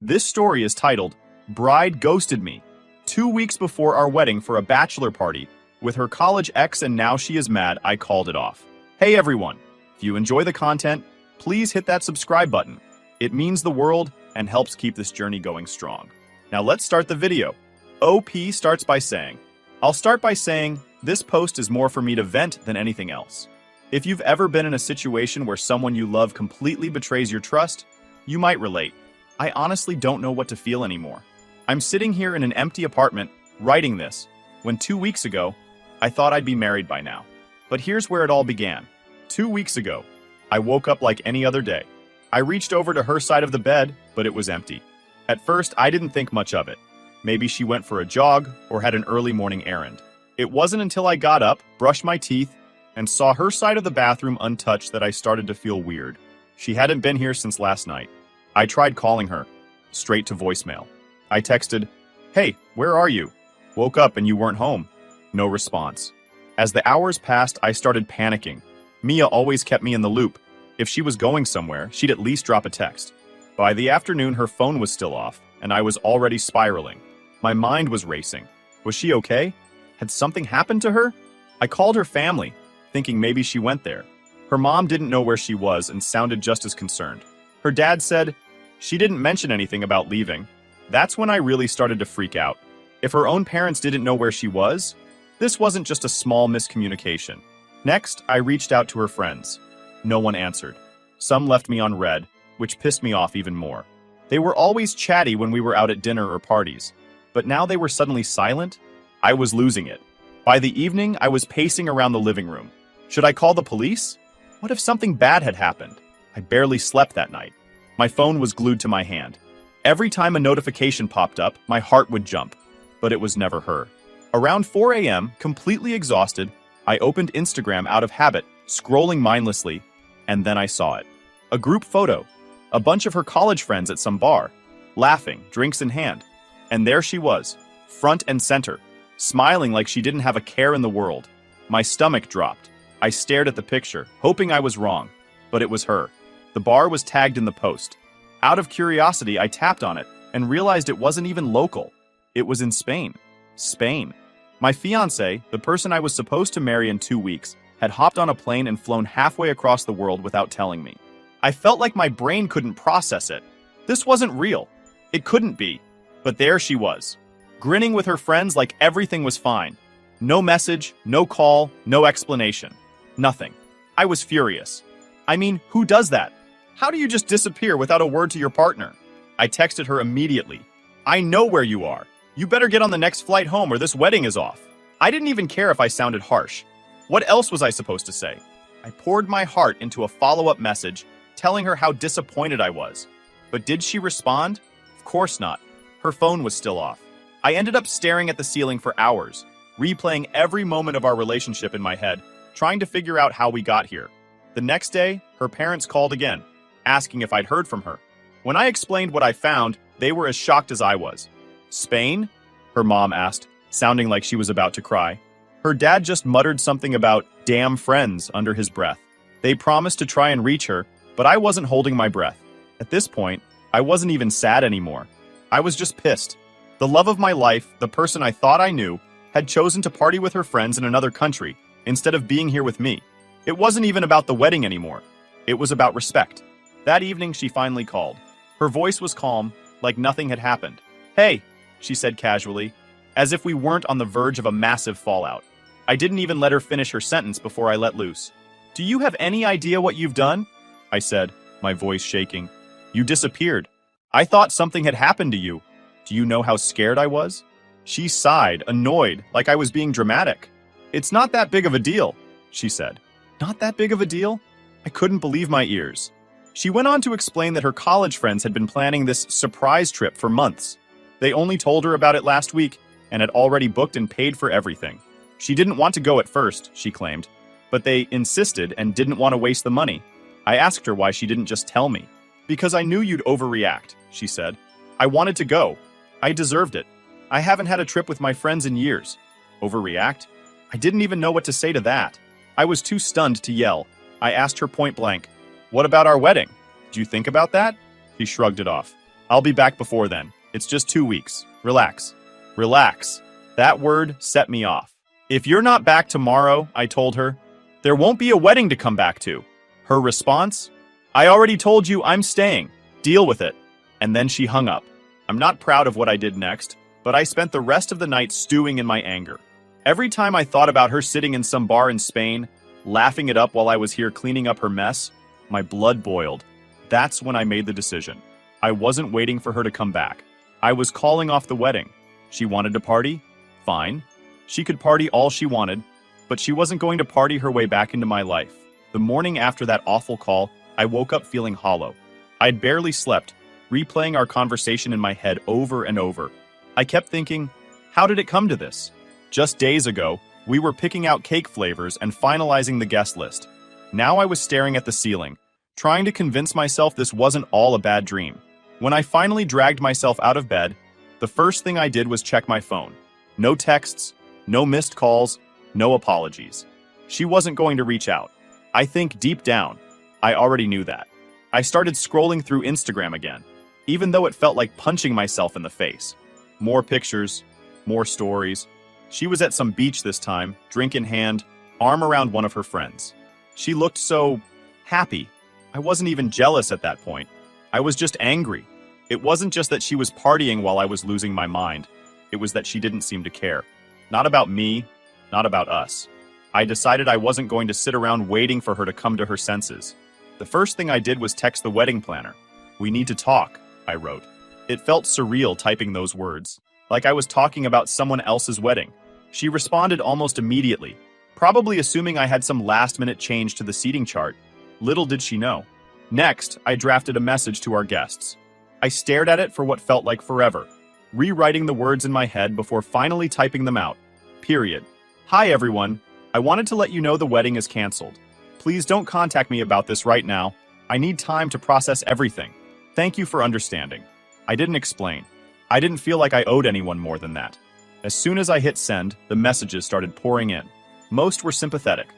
This story is titled, Bride Ghosted Me. 2 weeks before our wedding for a bachelor party, with her college ex and now she is mad I called it off. Hey everyone, if you enjoy the content, please hit that subscribe button. It means the world and helps keep this journey going strong. Now let's start the video. OP starts by saying, I'll start by saying, this post is more for me to vent than anything else. If you've ever been in a situation where someone you love completely betrays your trust, you might relate. I honestly don't know what to feel anymore. I'm sitting here in an empty apartment, writing this, when 2 weeks ago, I thought I'd be married by now. But here's where it all began. 2 weeks ago, I woke up like any other day. I reached over to her side of the bed, but it was empty. At first, I didn't think much of it. Maybe she went for a jog or had an early morning errand. It wasn't until I got up, brushed my teeth, and saw her side of the bathroom untouched that I started to feel weird. She hadn't been here since last night. I tried calling her, straight to voicemail. I texted, "Hey, where are you? Woke up and you weren't home." No response. As the hours passed, I started panicking. Mia always kept me in the loop. If she was going somewhere, she'd at least drop a text. By the afternoon, her phone was still off, and I was already spiraling. My mind was racing. Was she okay? Had something happened to her? I called her family, thinking maybe she went there. Her mom didn't know where she was and sounded just as concerned. Her dad said, she didn't mention anything about leaving. That's when I really started to freak out. If her own parents didn't know where she was, this wasn't just a small miscommunication. Next, I reached out to her friends. No one answered. Some left me on read, which pissed me off even more. They were always chatty when we were out at dinner or parties, but now they were suddenly silent. I was losing it. By the evening, I was pacing around the living room. Should I call the police? What if something bad had happened? I barely slept that night. My phone was glued to my hand. Every time a notification popped up, my heart would jump, but it was never her. Around 4 a.m., completely exhausted, I opened Instagram out of habit, scrolling mindlessly, and then I saw it. A group photo. A bunch of her college friends at some bar, laughing, drinks in hand. And there she was, front and center, smiling like she didn't have a care in the world. My stomach dropped. I stared at the picture, hoping I was wrong, but it was her. The bar was tagged in the post. Out of curiosity, I tapped on it and realized it wasn't even local. It was in Spain. Spain. My fiancé, the person I was supposed to marry in 2 weeks, had hopped on a plane and flown halfway across the world without telling me. I felt like my brain couldn't process it. This wasn't real. It couldn't be. But there she was, grinning with her friends like everything was fine. No message, no call, no explanation. Nothing. I was furious. I mean, who does that? How do you just disappear without a word to your partner? I texted her immediately. I know where you are. You better get on the next flight home or this wedding is off. I didn't even care if I sounded harsh. What else was I supposed to say? I poured my heart into a follow-up message, telling her how disappointed I was. But did she respond? Of course not. Her phone was still off. I ended up staring at the ceiling for hours, replaying every moment of our relationship in my head, trying to figure out how we got here. The next day, her parents called again, asking if I'd heard from her. When I explained what I found, they were as shocked as I was. Spain? Her mom asked, sounding like she was about to cry. Her dad just muttered something about damn friends under his breath. They promised to try and reach her, but I wasn't holding my breath. At this point, I wasn't even sad anymore. I was just pissed. The love of my life, the person I thought I knew, had chosen to party with her friends in another country instead of being here with me. It wasn't even about the wedding anymore. It was about respect. That evening, she finally called. Her voice was calm, like nothing had happened. "Hey," she said casually, as if we weren't on the verge of a massive fallout. I didn't even let her finish her sentence before I let loose. "Do you have any idea what you've done?" I said, my voice shaking. "You disappeared. I thought something had happened to you. Do you know how scared I was?" She sighed, annoyed, like I was being dramatic. "It's not that big of a deal," she said. Not that big of a deal? I couldn't believe my ears. She went on to explain that her college friends had been planning this surprise trip for months. They only told her about it last week and had already booked and paid for everything. She didn't want to go at first, she claimed, but they insisted and didn't want to waste the money. I asked her why she didn't just tell me. "Because I knew you'd overreact," she said. "I wanted to go. I deserved it. I haven't had a trip with my friends in years." Overreact? I didn't even know what to say to that. I was too stunned to yell. I asked her point blank, "What about our wedding? Did you think about that?" She shrugged it off. I'll be back before then. It's just 2 weeks. Relax. Relax. That word set me off. If you're not back tomorrow, I told her, there won't be a wedding to come back to. Her response? I already told you I'm staying. Deal with it. And then she hung up. I'm not proud of what I did next, but I spent the rest of the night stewing in my anger. Every time I thought about her sitting in some bar in Spain, laughing it up while I was here cleaning up her mess, my blood boiled. That's when I made the decision. I wasn't waiting for her to come back. I was calling off the wedding. She wanted to party? Fine. She could party all she wanted, but she wasn't going to party her way back into my life. The morning after that awful call, I woke up feeling hollow. I'd barely slept, replaying our conversation in my head over and over. I kept thinking, how did it come to this? Just days ago, we were picking out cake flavors and finalizing the guest list. Now I was staring at the ceiling, trying to convince myself this wasn't all a bad dream. When I finally dragged myself out of bed, the first thing I did was check my phone. No texts, no missed calls, no apologies. She wasn't going to reach out. I think deep down, I already knew that. I started scrolling through Instagram again, even though it felt like punching myself in the face. More pictures, more stories. She was at some beach this time, drink in hand, arm around one of her friends. She looked so happy. I wasn't even jealous at that point. I was just angry. It wasn't just that she was partying while I was losing my mind. It was that she didn't seem to care. Not about me, not about us. I decided I wasn't going to sit around waiting for her to come to her senses. The first thing I did was text the wedding planner. We need to talk, I wrote. It felt surreal typing those words, like I was talking about someone else's wedding. She responded almost immediately, probably assuming I had some last-minute change to the seating chart. Little did she know. Next, I drafted a message to our guests. I stared at it for what felt like forever, rewriting the words in my head before finally typing them out. Period. Hi everyone. I wanted to let you know the wedding is canceled. Please don't contact me about this right now. I need time to process everything. Thank you for understanding. I didn't explain. I didn't feel like I owed anyone more than that. As soon as I hit send, the messages started pouring in. Most were sympathetic.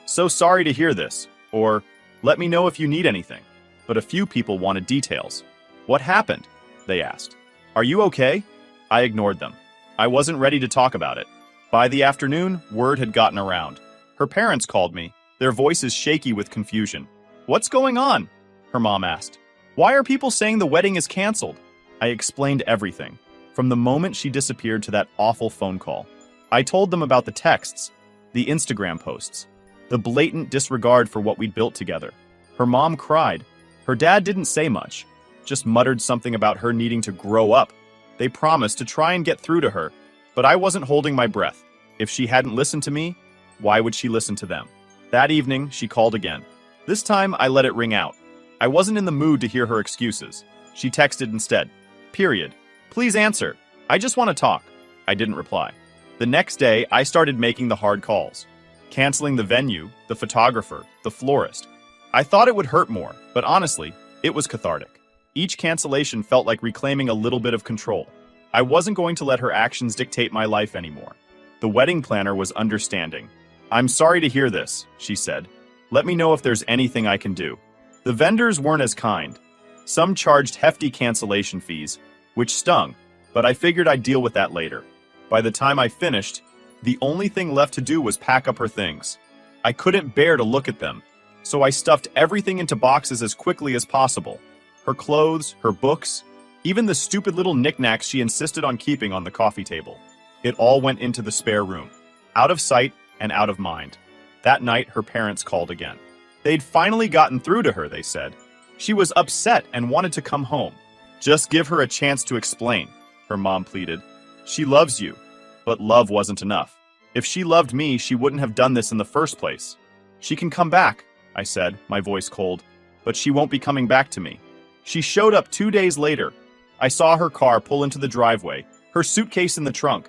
So sorry to hear this, or let me know if you need anything. But a few people wanted details. What happened? They asked. Are you okay? I ignored them. I wasn't ready to talk about it. By the afternoon, word had gotten around. Her parents called me, their voices shaky with confusion. What's going on? Her mom asked. Why are people saying the wedding is canceled? I explained everything, from the moment she disappeared to that awful phone call. I told them about the texts, the Instagram posts, the blatant disregard for what we'd built together. Her mom cried. Her dad didn't say much, just muttered something about her needing to grow up. They promised to try and get through to her, but I wasn't holding my breath. If she hadn't listened to me, why would she listen to them? That evening, she called again. This time, I let it ring out. I wasn't in the mood to hear her excuses. She texted instead. Period. Please answer. I just want to talk. I didn't reply. The next day, I started making the hard calls. Canceling the venue, the photographer, the florist. I thought it would hurt more, but honestly, it was cathartic. Each cancellation felt like reclaiming a little bit of control. I wasn't going to let her actions dictate my life anymore. The wedding planner was understanding. I'm sorry to hear this, she said. Let me know if there's anything I can do. The vendors weren't as kind. Some charged hefty cancellation fees, which stung, but I figured I'd deal with that later. By the time I finished, the only thing left to do was pack up her things. I couldn't bear to look at them, so I stuffed everything into boxes as quickly as possible. Her clothes, her books, even the stupid little knickknacks she insisted on keeping on the coffee table. It all went into the spare room, out of sight and out of mind. That night, her parents called again. They'd finally gotten through to her, they said. She was upset and wanted to come home. Just give her a chance to explain, her mom pleaded. She loves you, but love wasn't enough. If she loved me, she wouldn't have done this in the first place. She can come back, I said, my voice cold, but she won't be coming back to me. She showed up 2 days later. I saw her car pull into the driveway, her suitcase in the trunk.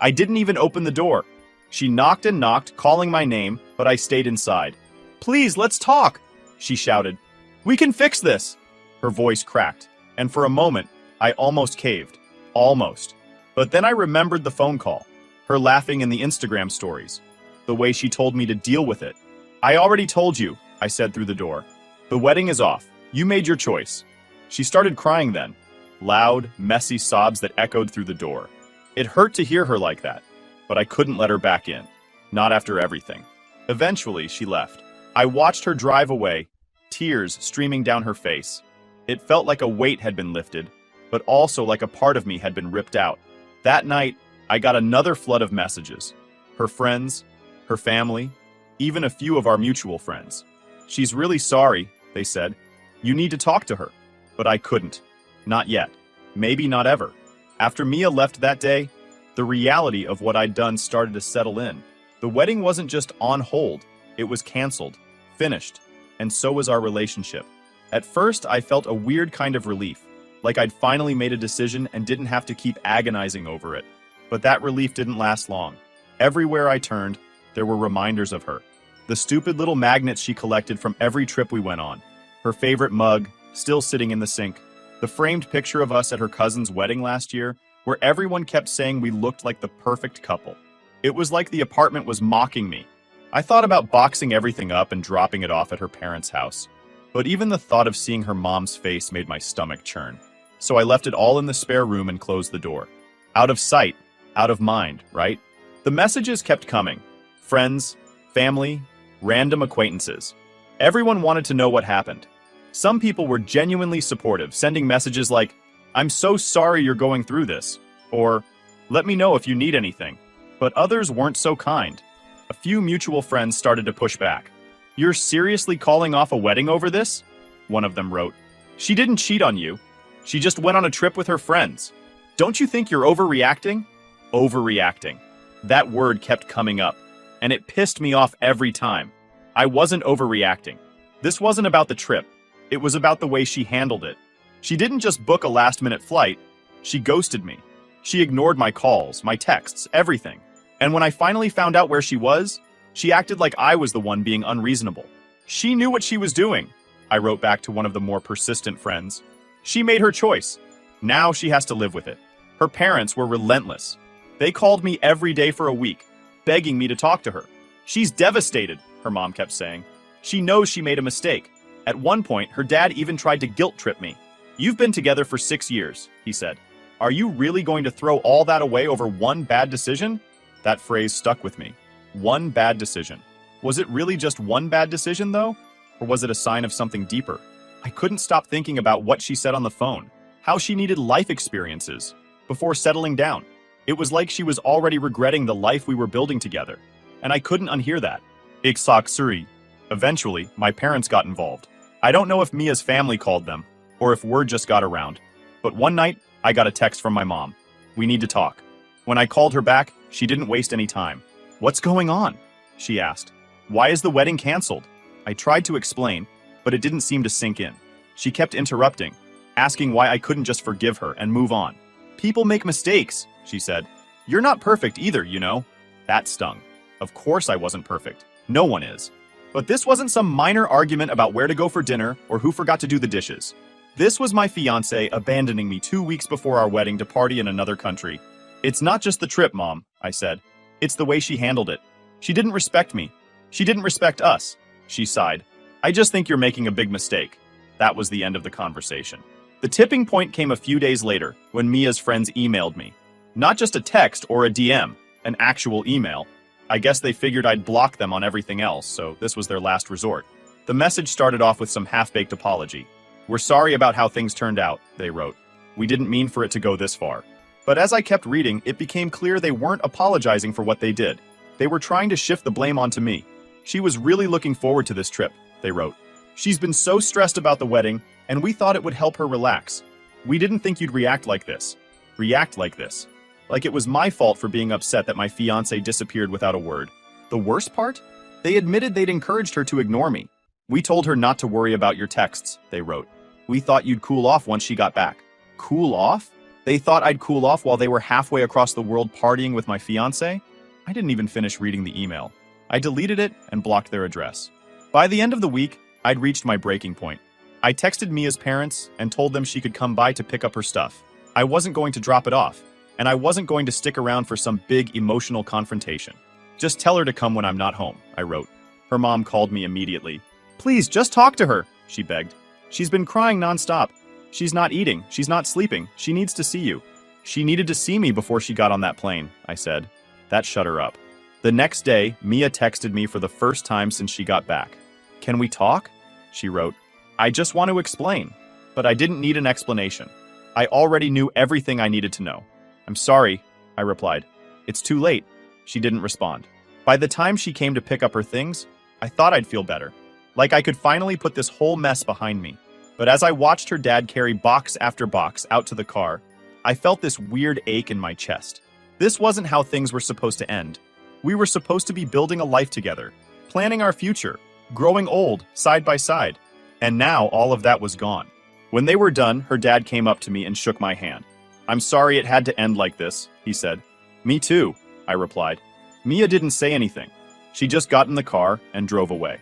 I didn't even open the door. She knocked and knocked, calling my name, but I stayed inside. Please, let's talk, she shouted. We can fix this. Her voice cracked, and for a moment, I almost caved. Almost. But then I remembered the phone call, her laughing in the Instagram stories, the way she told me to deal with it. I already told you, I said through the door. The wedding is off. You made your choice. She started crying then. loud, messy sobs that echoed through the door. It hurt to hear her like that, but I couldn't let her back in. Not after everything. Eventually, she left. I watched her drive away, tears streaming down her face. It felt like a weight had been lifted, but also like a part of me had been ripped out. That night, I got another flood of messages. Her friends, her family, even a few of our mutual friends. She's really sorry, they said. You need to talk to her. But I couldn't. Not yet. Maybe not ever. After Mia left that day, the reality of what I'd done started to settle in. The wedding wasn't just on hold. It was canceled, finished, and so was our relationship. At first, I felt a weird kind of relief, like I'd finally made a decision and didn't have to keep agonizing over it. But that relief didn't last long. Everywhere I turned, there were reminders of her. The stupid little magnets she collected from every trip we went on. Her favorite mug, still sitting in the sink. The framed picture of us at her cousin's wedding last year, where everyone kept saying we looked like the perfect couple. It was like the apartment was mocking me. I thought about boxing everything up and dropping it off at her parents' house. But even the thought of seeing her mom's face made my stomach churn. So I left it all in the spare room and closed the door. Out of sight, out of mind, right? The messages kept coming. Friends, family, random acquaintances. Everyone wanted to know what happened. Some people were genuinely supportive, sending messages like, "I'm so sorry you're going through this," or "Let me know if you need anything." But others weren't so kind. A few mutual friends started to push back. "You're seriously calling off a wedding over this?" One of them wrote. "She didn't cheat on you. She just went on a trip with her friends. Don't you think you're overreacting?" Overreacting. That word kept coming up, and it pissed me off every time. I wasn't overreacting. This wasn't about the trip. It was about the way she handled it. She didn't just book a last-minute flight. She ghosted me. She ignored my calls, my texts, everything. And when I finally found out where she was, she acted like I was the one being unreasonable. She knew what she was doing, I wrote back to one of the more persistent friends. She made her choice. Now she has to live with it. Her parents were relentless. They called me every day for a week, begging me to talk to her. "She's devastated," her mom kept saying. "She knows she made a mistake." At one point, her dad even tried to guilt trip me. "You've been together for 6 years, he said. "Are you really going to throw all that away over one bad decision?" That phrase stuck with me. One bad decision. Was it really just one bad decision, though? Or was it a sign of something deeper? I couldn't stop thinking about what she said on the phone, how she needed life experiences before settling down. It was like she was already regretting the life we were building together, and I couldn't unhear that. Suri. Eventually, my parents got involved. I don't know if Mia's family called them, or if word just got around. But one night, I got a text from my mom. "We need to talk." When I called her back, she didn't waste any time. "What's going on?" she asked. "Why is the wedding canceled?" I tried to explain, but it didn't seem to sink in. She kept interrupting, asking why I couldn't just forgive her and move on. "People make mistakes," she said. "You're not perfect either, you know." That stung. Of course I wasn't perfect. No one is. But this wasn't some minor argument about where to go for dinner or who forgot to do the dishes. This was my fiancé abandoning me 2 weeks before our wedding to party in another country. "It's not just the trip, Mom," I said. "It's the way she handled it. She didn't respect me. She didn't respect us." She sighed. "I just think you're making a big mistake." That was the end of the conversation. The tipping point came a few days later when Mia's friends emailed me. Not just a text or a DM, an actual email. I guess they figured I'd block them on everything else, so this was their last resort. The message started off with some half-baked apology. "We're sorry about how things turned out," they wrote. "We didn't mean for it to go this far." But as I kept reading, it became clear they weren't apologizing for what they did. They were trying to shift the blame onto me. "She was really looking forward to this trip," they wrote. "She's been so stressed about the wedding, and we thought it would help her relax. We didn't think you'd react like this. React like this. Like it was my fault for being upset that my fiancé disappeared without a word. The worst part? They admitted they'd encouraged her to ignore me. We told her not to worry about your texts," they wrote. "We thought you'd cool off once she got back." Cool off? They thought I'd cool off while they were halfway across the world partying with my fiancé? I didn't even finish reading the email. I deleted it and blocked their address. By the end of the week, I'd reached my breaking point. I texted Mia's parents and told them she could come by to pick up her stuff. I wasn't going to drop it off, and I wasn't going to stick around for some big emotional confrontation. "Just tell her to come when I'm not home," I wrote. Her mom called me immediately. "Please, just talk to her," she begged. "She's been crying nonstop. She's not eating, she's not sleeping, she needs to see you. She needed to see me before she got on that plane, I said. That shut her up. The next day, Mia texted me for the first time since she got back. Can we talk? She wrote. I just want to explain. But I didn't need an explanation. I already knew everything I needed to know. I'm sorry, I replied. It's too late. She didn't respond. By the time she came to pick up her things, I thought I'd feel better. Like I could finally put this whole mess behind me. But as I watched her dad carry box after box out to the car, I felt this weird ache in my chest. This wasn't how things were supposed to end. We were supposed to be building a life together, planning our future, growing old, side by side. And now all of that was gone. When they were done, her dad came up to me and shook my hand. I'm sorry it had to end like this, he said. Me too, I replied. Mia didn't say anything. She just got in the car and drove away.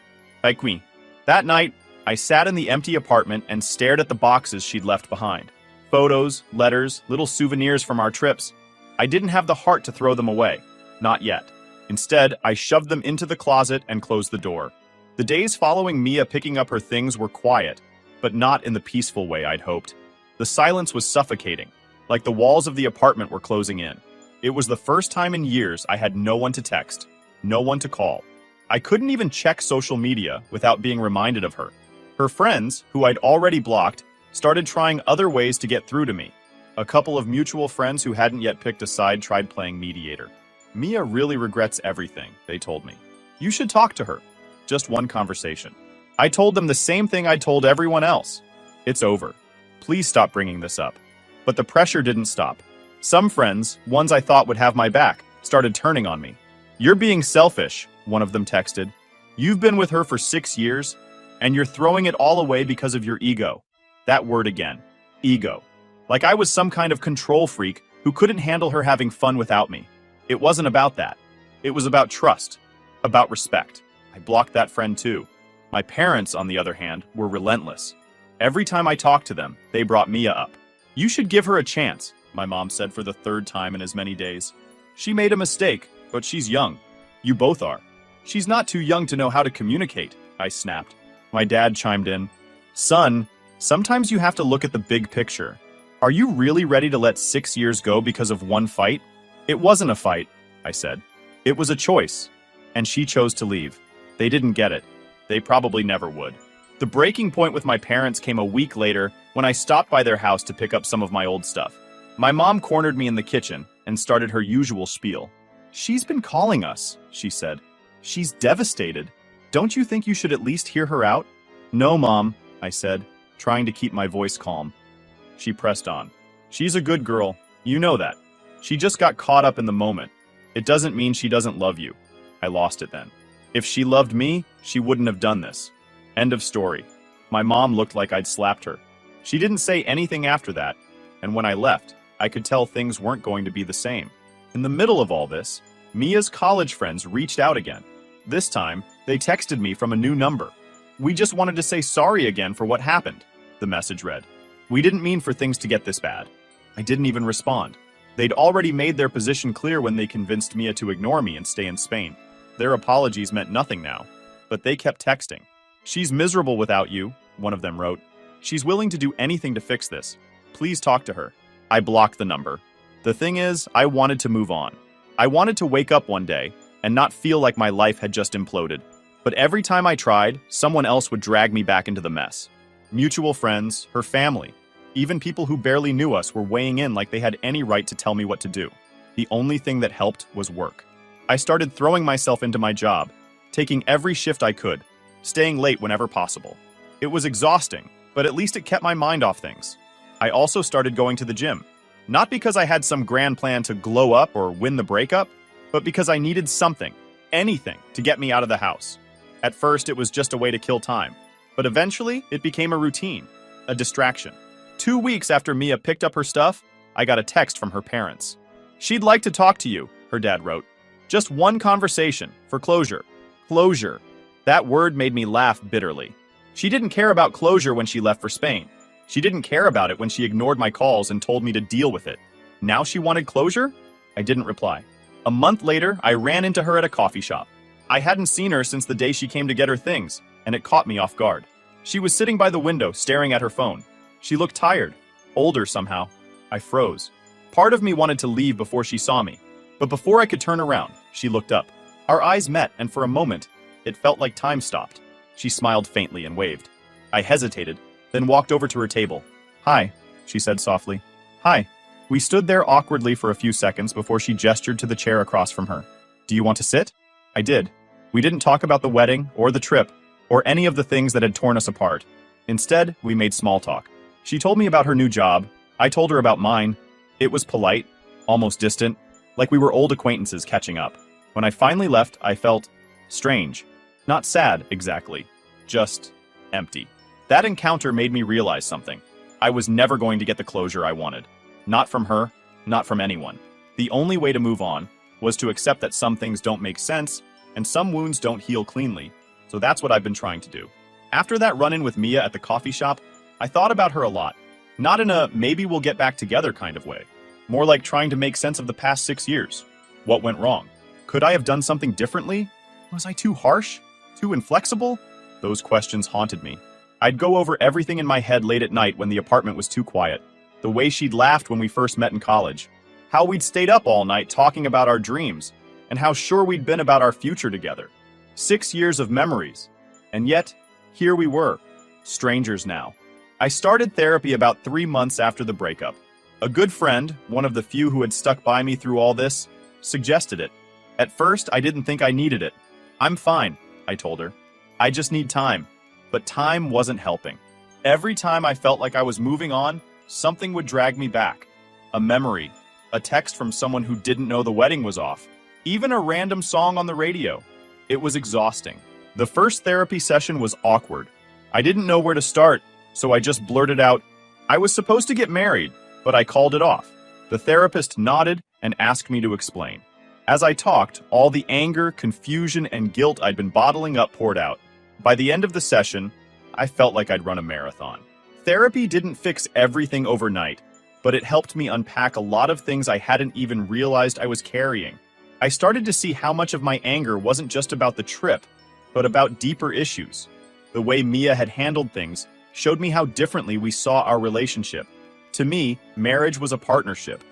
Queen. That night, I sat in the empty apartment and stared at the boxes she'd left behind. Photos, letters, little souvenirs from our trips. I didn't have the heart to throw them away. Not yet. Instead, I shoved them into the closet and closed the door. The days following Mia picking up her things were quiet, but not in the peaceful way I'd hoped. The silence was suffocating, like the walls of the apartment were closing in. It was the first time in years I had no one to text, no one to call. I couldn't even check social media without being reminded of her. Her friends, who I'd already blocked, started trying other ways to get through to me. A couple of mutual friends who hadn't yet picked a side tried playing mediator. Mia really regrets everything, they told me. You should talk to her. Just one conversation. I told them the same thing I told everyone else. It's over. Please stop bringing this up. But the pressure didn't stop. Some friends, ones I thought would have my back, started turning on me. You're being selfish, one of them texted. You've been with her for 6 years, and you're throwing it all away because of your ego. That word again. Ego. Like I was some kind of control freak who couldn't handle her having fun without me. It wasn't about that. It was about trust. About respect. I blocked that friend too. My parents, on the other hand, were relentless. Every time I talked to them, they brought Mia up. You should give her a chance, my mom said for the 3rd time in as many days. She made a mistake, but she's young. You both are. She's not too young to know how to communicate, I snapped. My dad chimed in. Son, sometimes you have to look at the big picture. Are you really ready to let 6 years go because of one fight? It wasn't a fight, I said. It was a choice. And she chose to leave. They didn't get it. They probably never would. The breaking point with my parents came a week later when I stopped by their house to pick up some of my old stuff. My mom cornered me in the kitchen and started her usual spiel. She's been calling us, she said. She's devastated. Don't you think you should at least hear her out? No, Mom, I said, trying to keep my voice calm. She pressed on. She's a good girl. You know that. She just got caught up in the moment. It doesn't mean she doesn't love you. I lost it then. If she loved me, she wouldn't have done this. End of story. My mom looked like I'd slapped her. She didn't say anything after that, and when I left, I could tell things weren't going to be the same. In the middle of all this, Mia's college friends reached out again. This time, they texted me from a new number. We just wanted to say sorry again for what happened, the message read. We didn't mean for things to get this bad. I didn't even respond. They'd already made their position clear when they convinced Mia to ignore me and stay in Spain. Their apologies meant nothing now, but they kept texting. She's miserable without you, one of them wrote. She's willing to do anything to fix this. Please talk to her. I blocked the number. The thing is, I wanted to move on. I wanted to wake up one day and not feel like my life had just imploded. But every time I tried, someone else would drag me back into the mess. Mutual friends, her family, even people who barely knew us were weighing in like they had any right to tell me what to do. The only thing that helped was work. I started throwing myself into my job, taking every shift I could, staying late whenever possible. It was exhausting, but at least it kept my mind off things. I also started going to the gym. Not because I had some grand plan to glow up or win the breakup, but because I needed something, anything, to get me out of the house. At first, it was just a way to kill time, but eventually, it became a routine, a distraction. 2 weeks after Mia picked up her stuff, I got a text from her parents. She'd like to talk to you, her dad wrote. Just one conversation, for closure. Closure. That word made me laugh bitterly. She didn't care about closure when she left for Spain. She didn't care about it when she ignored my calls and told me to deal with it. Now she wanted closure? I didn't reply. A month later, I ran into her at a coffee shop. I hadn't seen her since the day she came to get her things, and it caught me off guard. She was sitting by the window, staring at her phone. She looked tired, older somehow. I froze. Part of me wanted to leave before she saw me, but before I could turn around, she looked up. Our eyes met, and for a moment, it felt like time stopped. She smiled faintly and waved. I hesitated, then walked over to her table. "Hi," she said softly. "Hi." We stood there awkwardly for a few seconds before she gestured to the chair across from her. "Do you want to sit?" I did. We didn't talk about the wedding, or the trip, or any of the things that had torn us apart. Instead, we made small talk. She told me about her new job. I told her about mine. It was polite, almost distant, like we were old acquaintances catching up. When I finally left, I felt strange. Not sad, exactly. Just empty. That encounter made me realize something. I was never going to get the closure I wanted. Not from her, not from anyone. The only way to move on was to accept that some things don't make sense and some wounds don't heal cleanly. So that's what I've been trying to do. After that run-in with Mia at the coffee shop, I thought about her a lot. Not in a maybe we'll get back together kind of way. More like trying to make sense of the past 6 years. What went wrong? Could I have done something differently? Was I too harsh? Too inflexible? Those questions haunted me. I'd go over everything in my head late at night when the apartment was too quiet. The way she'd laughed when we first met in college. How we'd stayed up all night talking about our dreams. And how sure we'd been about our future together. 6 years of memories. And yet, here we were. Strangers now. I started therapy about 3 months after the breakup. A good friend, one of the few who had stuck by me through all this, suggested it. At first, I didn't think I needed it. "I'm fine," I told her. "I just need time." But time wasn't helping. Every time I felt like I was moving on, something would drag me back. A memory, a text from someone who didn't know the wedding was off, even a random song on the radio. It was exhausting. The first therapy session was awkward. I didn't know where to start, so I just blurted out, "I was supposed to get married, but I called it off." The therapist nodded and asked me to explain. As I talked, all the anger, confusion, and guilt I'd been bottling up poured out. By the end of the session, I felt like I'd run a marathon. Therapy didn't fix everything overnight, but it helped me unpack a lot of things I hadn't even realized I was carrying. I started to see how much of my anger wasn't just about the trip, but about deeper issues. The way Mia had handled things showed me how differently we saw our relationship. To me, marriage was a partnership.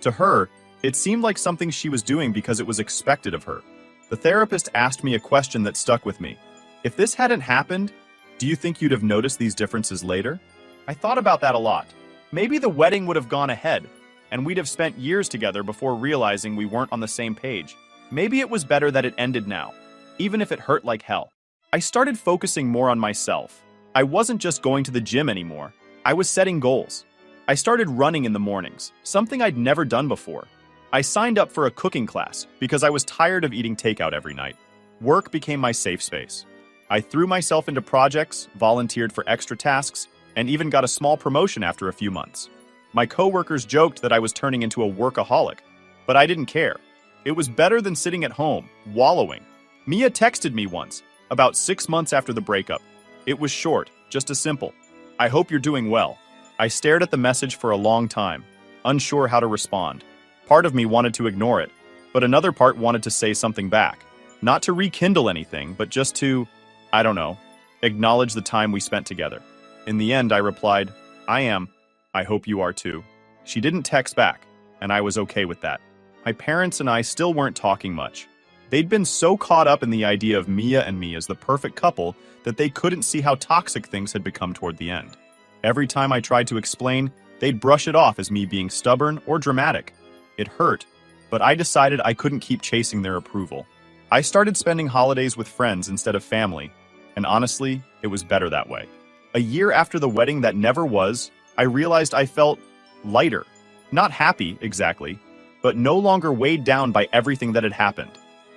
To her, it seemed like something she was doing because it was expected of her. The therapist asked me a question that stuck with me. If this hadn't happened, do you think you'd have noticed these differences later? I thought about that a lot. Maybe the wedding would have gone ahead, and we'd have spent years together before realizing we weren't on the same page. Maybe it was better that it ended now, even if it hurt like hell. I started focusing more on myself. I wasn't just going to the gym anymore. I was setting goals. I started running in the mornings, something I'd never done before. I signed up for a cooking class because I was tired of eating takeout every night. Work became my safe space. I threw myself into projects, volunteered for extra tasks, and even got a small promotion after a few months. My coworkers joked that I was turning into a workaholic, but I didn't care. It was better than sitting at home, wallowing. Mia texted me once, about 6 months after the breakup. It was short, just a simple, "I hope you're doing well." I stared at the message for a long time, unsure how to respond. Part of me wanted to ignore it, but another part wanted to say something back. Not to rekindle anything, but just to, I don't know, acknowledge the time we spent together. In the end, I replied, "I am. I hope you are too." She didn't text back, and I was okay with that. My parents and I still weren't talking much. They'd been so caught up in the idea of Mia and me as the perfect couple that they couldn't see how toxic things had become toward the end. Every time I tried to explain, they'd brush it off as me being stubborn or dramatic. It hurt, but I decided I couldn't keep chasing their approval. I started spending holidays with friends instead of family, and honestly, it was better that way. A year after the wedding that never was, I realized I felt lighter. Not happy, exactly, but no longer weighed down by everything that had happened.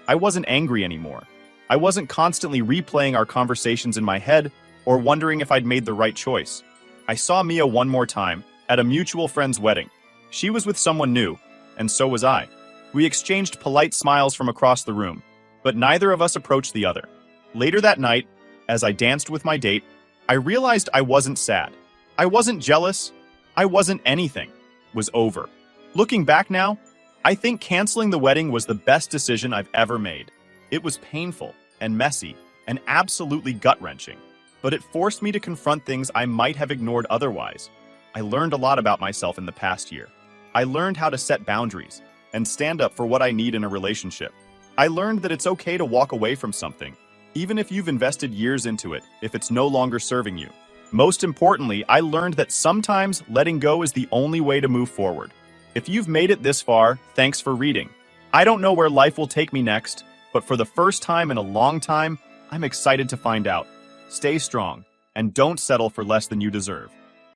I wasn't angry anymore. I wasn't constantly replaying our conversations in my head or wondering if I'd made the right choice. I saw Mia one more time, at a mutual friend's wedding. She was with someone new, and so was I. We exchanged polite smiles from across the room, but neither of us approached the other. Later that night, as I danced with my date, I realized I wasn't sad. I wasn't jealous. I wasn't anything. It was over. Looking back now, I think canceling the wedding was the best decision I've ever made. It was painful and messy and absolutely gut-wrenching, but it forced me to confront things I might have ignored otherwise. I learned a lot about myself in the past year. I learned how to set boundaries and stand up for what I need in a relationship. I learned that it's okay to walk away from something, even if you've invested years into it, if it's no longer serving you. Most importantly, I learned that sometimes letting go is the only way to move forward. If you've made it this far, thanks for reading. I don't know where life will take me next, but for the first time in a long time, I'm excited to find out. Stay strong, and don't settle for less than you deserve.